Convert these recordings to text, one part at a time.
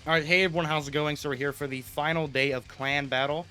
All right, hey everyone, how's it going? So we're here for the final day of clan battle,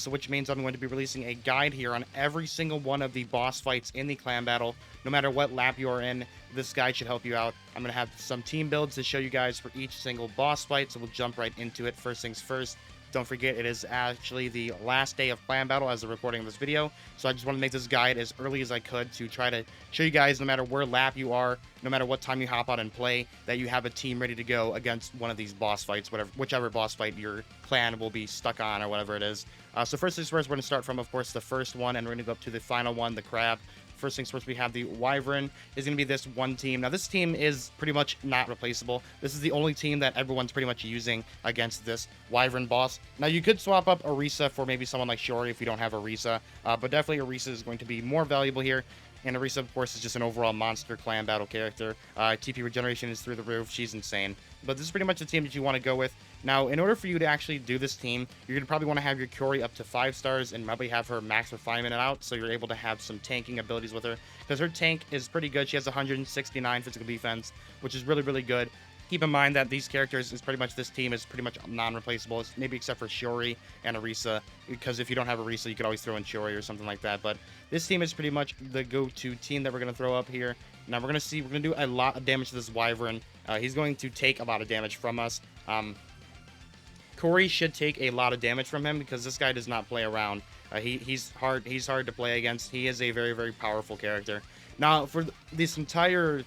which means I'm going to be releasing a guide here on every single one of the boss fights in the clan battle. No matter what lap you are in, this guide should help you out. I'm going to have some team builds to show you guys for each single boss fight, so we'll jump right into it. First things first, don't forget it is actually the last day of clan battle as of recording of this video, so I just want to make this guide as early as I could to try to show you guys, no matter where lap you are, no matter what time you hop out and play, that you have a team ready to go against one of these boss fights, whichever boss fight your clan will be stuck on or whatever it is. So first things first, we're going to start from, of course, the first one, and we're going to go up to the final one, the crab. First things first, we have the Wyvern. Is going to be this one team. Now, this team is pretty much not replaceable. This is the only team that everyone's pretty much using against this Wyvern boss. Now, you could swap up Orisa for maybe someone like Shiori if you don't have Orisa, but definitely Orisa is going to be more valuable here. And Orisa, of course, is just an overall monster clan battle character. TP regeneration is through the roof. She's insane. But this is pretty much the team that you want to go with. Now, in order for you to actually do this team, you're going to probably want to have your Kyori up to 5 stars and probably have her max refinement out, so you're able to have some tanking abilities with her. Because her tank is pretty good. She has 169 physical defense, which is really, really good. Keep in mind that these characters this team is pretty much non-replaceable, maybe except for Shiori and Orisa, because if you don't have Orisa, you could always throw in Shiori or something like that. But this team is pretty much the go-to team that we're going to throw up here. Now we're going to do a lot of damage to this Wyvern. He's going to take a lot of damage from us. Corey should take a lot of damage from him because this guy does not play around. He's hard to play against. He is a very, very powerful character. Now, for this entire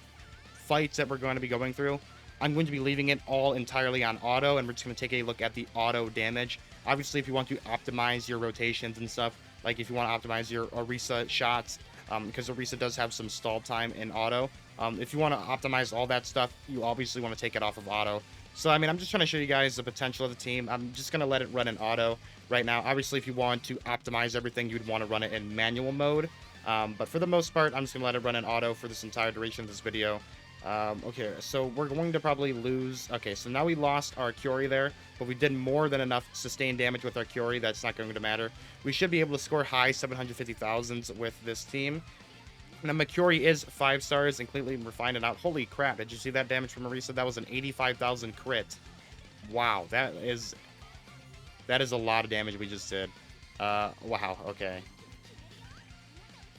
fights that we're going to be going through, I'm going to be leaving it all entirely on auto, and we're just going to take a look at the auto damage. Obviously, if you want to optimize your rotations and stuff, like if you want to optimize your Orisa shots, because Orisa does have some stall time in auto. If you want to optimize all that stuff, you obviously want to take it off of auto. So, I mean, I'm just trying to show you guys the potential of the team. I'm just going to let it run in auto right now. Obviously, if you want to optimize everything, you'd want to run it in manual mode. But for the most part, I'm just going to let it run in auto for this entire duration of this video. Okay, so we're going to probably lose. Okay, so now we lost our Kyori there, but we did more than enough sustained damage with our Kyori. That's not going to matter. We should be able to score high 750,000s with this team. Now, Kyori is 5 stars and completely refined it out. Holy crap, did you see that damage from Orisa? That was an 85,000 crit. Wow, that is a lot of damage we just did. Wow, okay.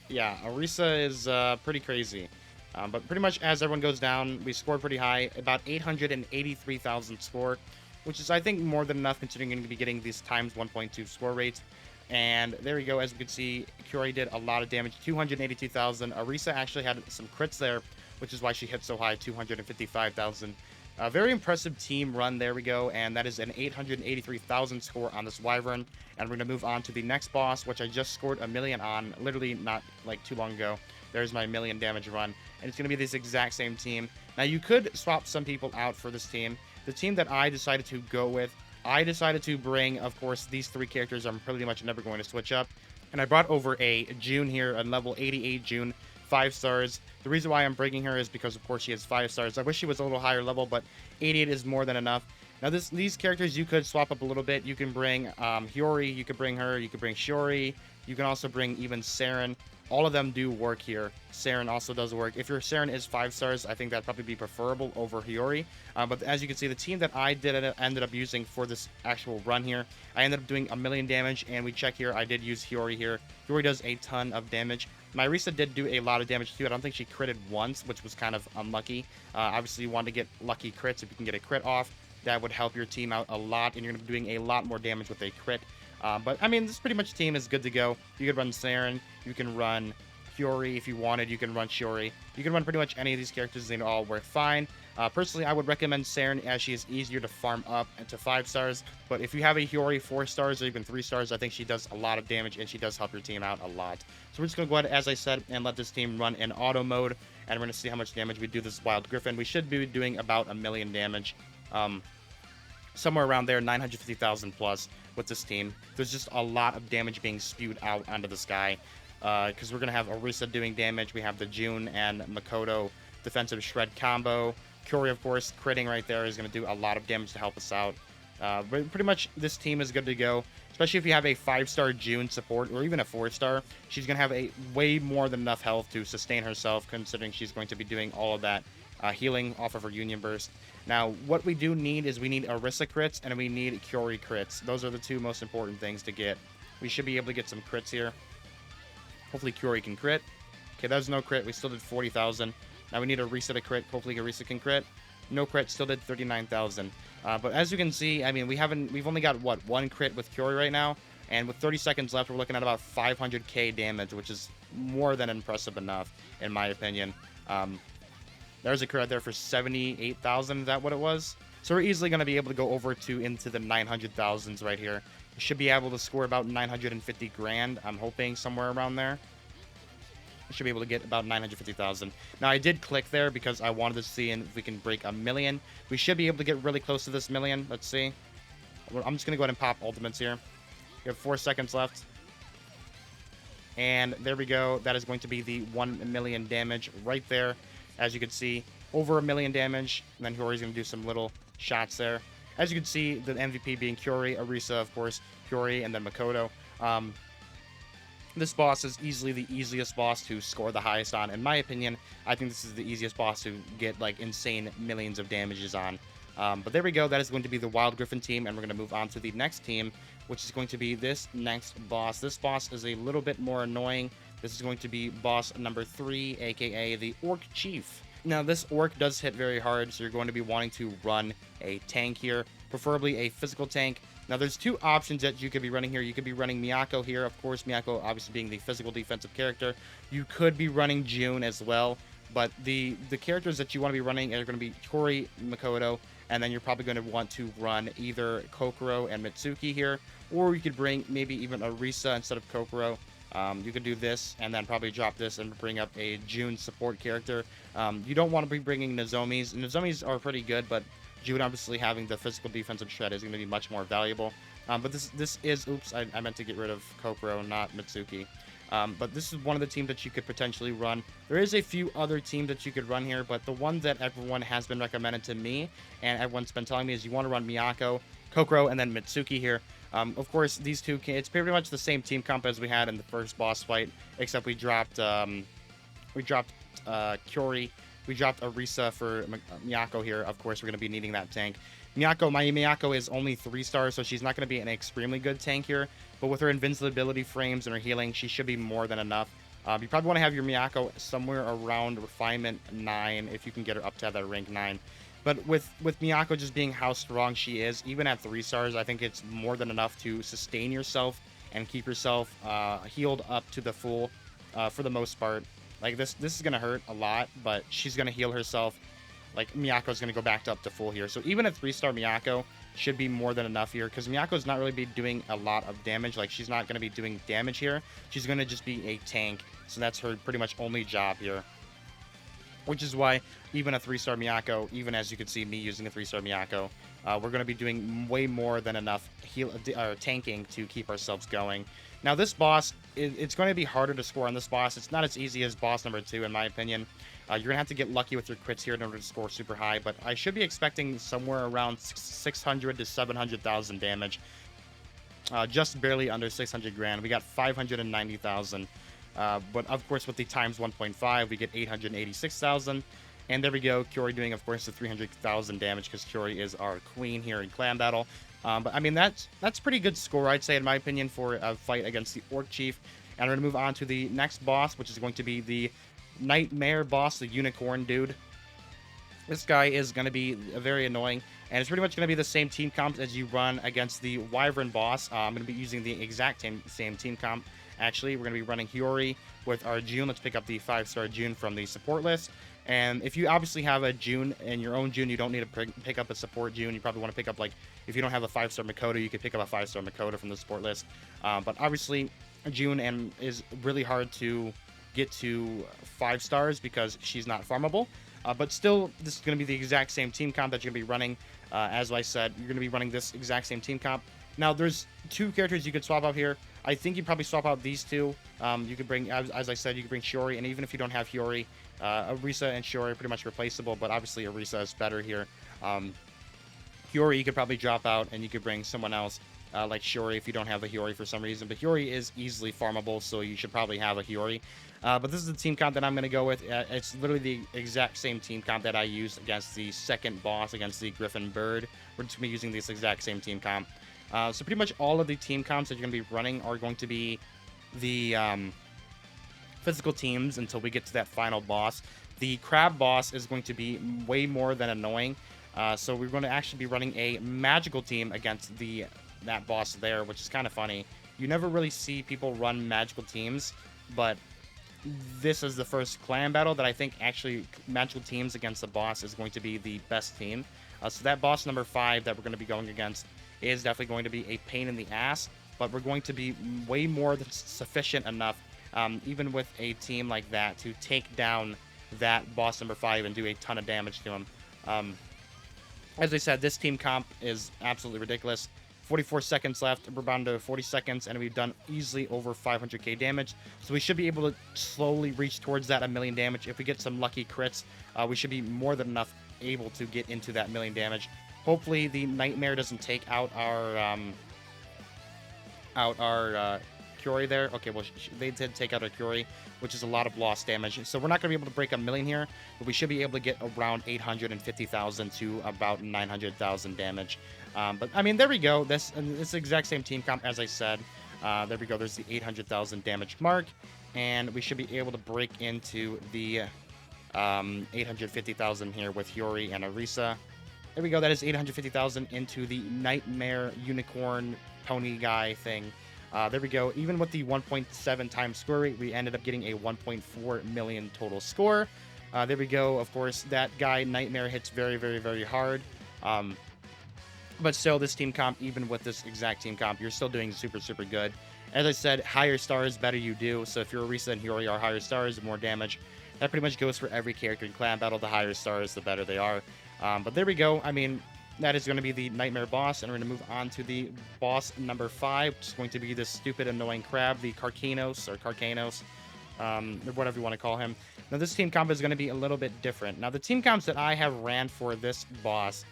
Yeah, Orisa is pretty crazy. But pretty much as everyone goes down, we scored pretty high, about 883,000 score, which is, I think, more than enough considering you're going to be getting these times 1.2 score rates. And there we go. As we can see, Kyori did a lot of damage, 282,000. Orisa actually had some crits there, which is why she hit so high, 255,000. A very impressive team run. There we go. And that is an 883,000 score on this Wyvern. And we're going to move on to the next boss, which I just scored a million on, literally not like too long ago. There's my million damage run. And it's going to be this exact same team. Now, you could swap some people out for this team. The team that I decided to go with, I decided to bring, of course, these 3 characters I'm pretty much never going to switch up. And I brought over a June here, a level 88 June, 5 stars. The reason why I'm bringing her is because, of course, she has 5 stars. I wish she was a little higher level, but 88 is more than enough. Now, these characters you could swap up a little bit. You can bring Hiyori, you could bring her, you could bring Shiori, you can also bring even Saren. All of them do work here. Saren also does work. If your Saren is 5 stars, I think that'd probably be preferable over Hiyori. But as you can see, the team that I ended up using for this actual run here, I ended up doing a million damage, and we check here, I did use Hiyori here. Hiyori does a ton of damage. My Orisa did do a lot of damage too. I don't think she critted once, which was kind of unlucky. Obviously, you want to get lucky crits. If you can get a crit off, that would help your team out a lot, and you're going to be doing a lot more damage with a crit. But, I mean, this pretty much team is good to go. You could run Saren. You can run Hiyori if you wanted. You can run Shiori. You can run pretty much any of these characters. They all work fine. Personally, I would recommend Saren as she is easier to farm up to 5 stars. But if you have a Hiyori 4 stars or even 3 stars, I think she does a lot of damage, and she does help your team out a lot. So we're just going to go ahead, as I said, and let this team run in auto mode. And we're going to see how much damage we do this Wild Griffin. We should be doing about a million damage. Somewhere around there, 950,000 plus with this team. There's just a lot of damage being spewed out onto the sky. Because we're going to have Orisa doing damage. We have the June and Makoto defensive shred combo. Kyori, of course, critting right there is going to do a lot of damage to help us out. But pretty much this team is good to go. Especially if you have a 5-star June support or even a 4-star. She's going to have a way more than enough health to sustain herself, considering she's going to be doing all of that healing off of her Union Burst. Now, what we do need is we need Orisa crits and we need Kyori crits. Those are the two most important things to get. We should be able to get some crits here. Hopefully Kyori can crit. Okay, that was no crit. We still did 40,000. Now we need Orisa to crit. Hopefully Orisa can crit. No crit. Still did 39,000. But as you can see, I mean, we've only got, what, one crit with Kyori right now. And with 30 seconds left, we're looking at about 500k damage, which is more than impressive enough, in my opinion. There's a crit right there for 78,000. Is that what it was? So we're easily going to be able to go over to into the 900,000s right here. We should be able to score about 950 grand. I'm hoping somewhere around there. I should be able to get about 950,000. Now, I did click there because I wanted to see if we can break a million. We should be able to get really close to this million. Let's see. I'm just going to go ahead and pop ultimates here. We have 4 seconds left. And there we go. That is going to be the 1 million damage right there. As you can see, over 1 million damage. And then Kyori's going to do some little shots there. As you can see, the MVP being Kyori, Orisa, of course, Kyori, and then Makoto. This boss is easily the easiest boss to score the highest on. In my opinion, I think this is the easiest boss to get, like, insane millions of damages on. But there we go. That is going to be the Wild Griffin team, and we're going to move on to the next team, which is going to be this next boss. This boss is a little bit more annoying. This is going to be boss number 3, aka the Orc Chief. Now, this Orc does hit very hard, so you're going to be wanting to run a tank here, preferably a physical tank. Now, there's two options that you could be running here. You could be running Miyako here. Of course, Miyako obviously being the physical defensive character. You could be running June as well, but the characters that you want to be running are going to be Kyori, Makoto, and then you're probably going to want to run either Kokoro and Mitsuki here, or you could bring maybe even Orisa instead of Kokoro. You could do this and then probably drop this and bring up a June support character. You don't want to be bringing Nozomis. Nozomis are pretty good, but June obviously having the physical defensive shred is going to be much more valuable. But this is, oops, I meant to get rid of Kokoro, not Mitsuki. But this is one of the teams that you could potentially run. There is a few other teams that you could run here, but the one that everyone has been recommended to me and everyone's been telling me is you want to run Miyako, Kokoro, and then Mitsuki here. Of course, these two, it's pretty much the same team comp as we had in the first boss fight, except we dropped Kyori, we dropped Orisa for Miyako here. Of course, we're going to be needing that tank. My Miyako is only 3 stars, so she's not going to be an extremely good tank here. But with her invincibility frames and her healing, she should be more than enough. You probably want to have your Miyako somewhere around Refinement 9 if you can get her up to that rank 9. But with Miyako just being how strong she is, even at 3 stars, I think it's more than enough to sustain yourself and keep yourself healed up to the full for the most part. Like, this is going to hurt a lot, but she's going to heal herself. Like, Miyako's going to go back to up to full here. So even a 3-star Miyako should be more than enough here, because Miyako's not really be doing a lot of damage. Like, she's not going to be doing damage here. She's going to just be a tank. So that's her pretty much only job here. Which is why even a 3-star Miyako, even as you can see me using a 3-star Miyako, we're going to be doing way more than enough tanking to keep ourselves going. Now, this boss, it's going to be harder to score on this boss. It's not as easy as boss number 2, in my opinion. You're going to have to get lucky with your crits here in order to score super high, but I should be expecting somewhere around 600 to 700,000 damage. Just barely under 600 grand. We got 590,000. But of course, with the times 1.5, we get 886,000. And there we go. Kyori doing, of course, the 300,000 damage because Kyori is our queen here in clan battle. But I mean, that's pretty good score, I'd say, in my opinion, for a fight against the Orc Chief. And we're going to move on to the next boss, which is going to be the Nightmare boss, the unicorn dude. This guy is going to be very annoying, and it's pretty much going to be the same team comp as you run against the Wyvern boss. I'm going to be using the exact same team comp. Actually, we're going to be running Hiyori with our June. Let's pick up the 5-star June from the support list. And if you obviously have a June and your own June, you don't need to pick up a support June. You probably want to pick up, like, if you don't have a 5-star Makoto, you could pick up a 5-star Makoto from the support list. But obviously, June is really hard to get to 5 stars because she's not farmable. But still, this is going to be the exact same team comp that you're going to be running. As I said, you're going to be running this exact same team comp. Now, there's 2 characters you could swap out here. I think you'd probably swap out these 2. You could bring, as I said, you could bring Shiori, and even if you don't have Hiyori, Orisa and Shiori are pretty much replaceable, but obviously Orisa is better here. Hiyori you could probably drop out, and you could bring someone else. like Hiyori if you don't have a Hiyori for some reason. But Hiyori is easily farmable, so you should probably have a Hiyori. But this is the team comp that I'm going to go with. It's literally the exact same team comp that I used against the second boss, against the Griffin Bird. We're just going to be using this exact same team comp. So pretty much all of the team comps that you're going to be running are going to be the physical teams until we get to that final boss. The crab boss is going to be way more than annoying. So we're going to actually be running a magical team against that boss there, which is kind of funny. You never really see people run magical teams, but this is the first clan battle that I think actually magical teams against the boss is going to be the best team. So that boss number 5 that we're going to be going against is definitely going to be a pain in the ass, but we're going to be way more than sufficient enough, even with a team like that, to take down that boss number 5 and do a ton of damage to him. As I said, this team comp is absolutely ridiculous. 44 seconds left. We're down to 40 seconds, and we've done easily over 500k damage. So we should be able to slowly reach towards that 1 million damage. If we get some lucky crits, we should be more than enough able to get into that 1 million damage. Hopefully, the Nightmare doesn't take out our Curie there. Okay, well, they did take out our Curie, which is a lot of lost damage. So we're not going to be able to break 1 million here, but we should be able to get around 850,000 to about 900,000 damage. But, I mean, there we go. This is the exact same team comp, as I said. There we go. There's the 800,000 damage mark, and we should be able to break into the 850,000 here with Hiyori and Arisa. There we go. That is 850,000 into the Nightmare Unicorn Pony guy thing. There we go. Even with the 1.7 times score rate, we ended up getting a 1.4 million total score. There we go. Of course, that guy, Nightmare, hits very, very, very hard. But still, this team comp, even with this exact team comp, you're still doing super, super good. As I said, higher stars, better you do. So if you're Arisa and Hiyori are higher stars, the more damage. That pretty much goes for every character in Clan Battle. The higher stars, the better they are. But there we go. I mean, that is going to be the Nightmare boss, and we're going to move on to the boss number 5, which is going to be this stupid, annoying crab, the Carcanos, or whatever you want to call him. Now, this team comp is going to be a little bit different. Now, the team comps that I have ran for this boss,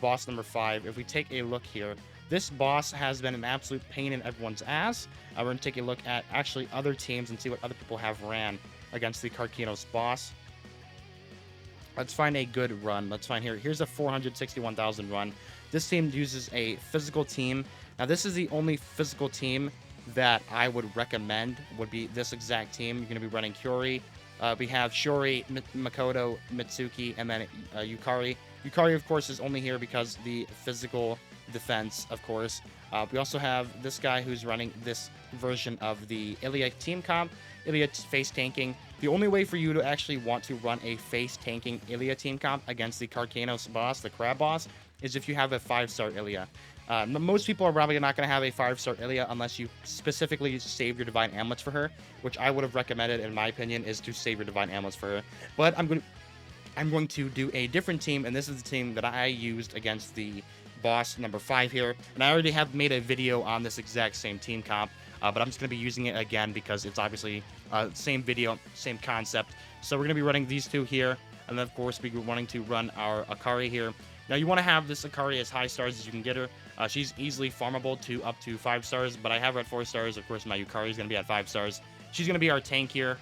boss number 5, if we take a look here, this boss has been an absolute pain in everyone's ass. We're going to take a look at actually other teams and see what other people have ran against the Carcanos boss. Let's find a good run. Let's find here. Here's a 461,000 run. This team uses a physical team. Now, this is the only physical team that I would recommend would be this exact team. You're going to be running Curie. We have Shiori, Makoto, Mitsuki, and then Yukari. Yukari, of course, is only here because the physical defense, of course. We also have this guy who's running this version of the Ilya team comp. Ilya face tanking. The only way for you to actually want to run a face tanking Ilya team comp against the Carcanos boss, the crab boss, is if you have a 5-star Ilya. Most people are probably not going to have a 5-star Ilya unless you specifically save your Divine Amulets for her, which I would have recommended, in my opinion, is to save your Divine Amulets for her. But I'm going to do a different team, and this is the team that I used against the boss number 5 here. And I already have made a video on this exact same team comp, but I'm just going to be using it again because it's obviously same video, same concept. So we're going to be running these two here, and then of course we're wanting to run our Akari here. Now you want to have this Akari as high stars as you can get her. She's easily farmable to up to 5 stars, but I have her at 4 stars. Of course, my Yukari is going to be at 5 stars. She's going to be our tank here.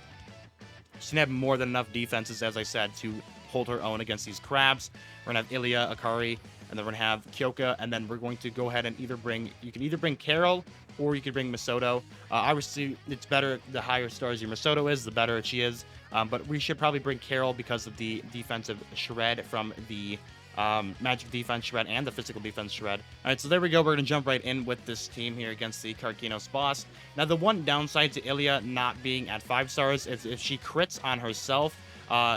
She's going to have more than enough defenses, as I said, to hold her own against these crabs. We're going to have Ilya, Akari, and then we're going to have Kyoka, and then we're going to go ahead and you can either bring Carol or you could bring Masato. Obviously, it's better the higher stars your Masato is, the better she is. But we should probably bring Carol because of the defensive shred from the magic defense shred and the physical defense shred. All right, so there we go. We're going to jump right in with this team here against the Carcanos boss. Now, the one downside to Ilya not being at 5 stars is if she crits on herself,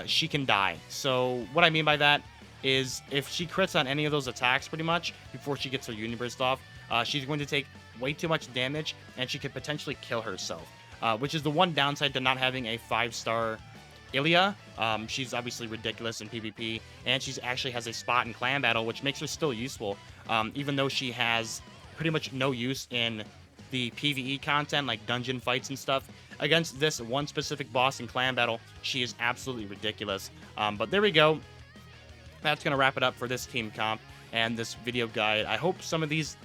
she can die. So what I mean by that is if she crits on any of those attacks pretty much before she gets her Uniburst off, she's going to take way too much damage and she could potentially kill herself, which is the one downside to not having a 5-star Ilya. She's obviously ridiculous in PvP, and she actually has a spot in Clan Battle, which makes her still useful, even though she has pretty much no use in the PvE content, like dungeon fights and stuff. Against this one specific boss in Clan Battle, she is absolutely ridiculous. But there we go. That's going to wrap it up for this team comp and this video guide. I hope some of these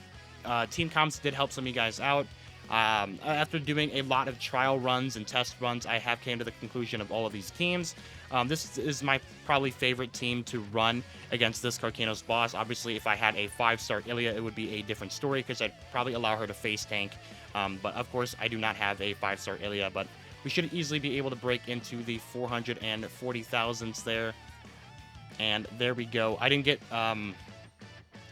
team comps did help some of you guys out. After doing a lot of trial runs and test runs, I have came to the conclusion of all of these teams. This is my probably favorite team to run against this Carcanos boss. Obviously, if I had a 5-star Ilya, it would be a different story because I'd probably allow her to face tank. But of course, I do not have a 5-star Ilya, but we should easily be able to break into the 440,000s there. And there we go. I didn't get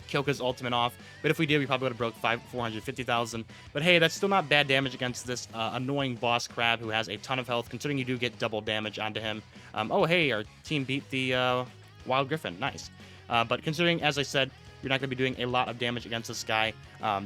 Kyoka's ultimate off, but if we did, we probably would have broke 450,000. But hey, that's still not bad damage against this annoying boss crab who has a ton of health, considering you do get double damage onto him. Oh, hey, our team beat the Wild Griffin. Nice. But considering, as I said, you're not going to be doing a lot of damage against this guy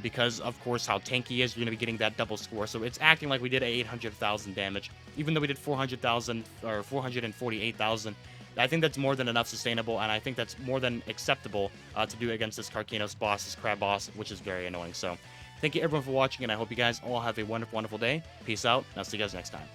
because, of course, how tanky he is, you're going to be getting that double score. So it's acting like we did 800,000 damage, even though we did 400,000 or 448,000. I think that's more than enough sustainable, and I think that's more than acceptable to do against this Carcanos boss, this crab boss, which is very annoying. So thank you everyone for watching, and I hope you guys all have a wonderful, wonderful day. Peace out, and I'll see you guys next time.